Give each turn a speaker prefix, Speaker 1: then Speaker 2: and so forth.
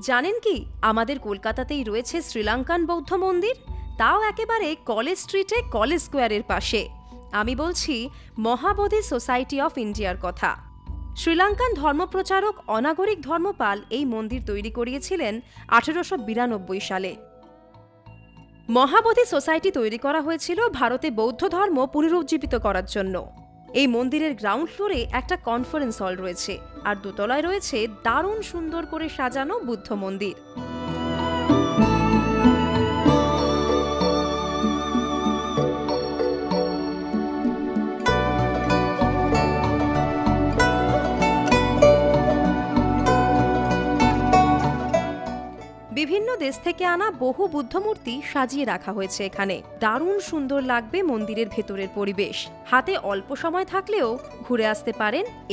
Speaker 1: জানেন কি, আমাদের কলকাতাতেই রয়েছে শ্রীলঙ্কান বৌদ্ধ মন্দির, তাও একেবারে কলেজ স্ট্রিটে কলেজ স্কোয়ারের পাশে। আমি বলছি মহাবোধি সোসাইটি অফ ইন্ডিয়ার কথা। শ্রীলঙ্কান ধর্মপ্রচারক অনাগরিক ধর্মপাল এই মন্দির তৈরি করিয়েছিলেন 1892 সালে। মহাবোধি সোসাইটি তৈরি করা হয়েছিল ভারতে বৌদ্ধ ধর্ম পুনরুজ্জীবিত করার জন্য। এই মন্দিরের গ্রাউন্ড ফ্লোরে একটা কনফারেন্স হল রয়েছে, আর দোতলায় রয়েছে দারুণ সুন্দর করে সাজানো বুদ্ধ মন্দির। বিভিন্ন দেশ থেকে আনা বহু বুদ্ধমূর্তি সাজিয়ে রাখা হয়েছে এখানে। দারুণ সুন্দর লাগবে মন্দিরের ভেতরের পরিবেশ। হাতে অল্প সময় থাকলেও ঘুরে আসতে পারেন এই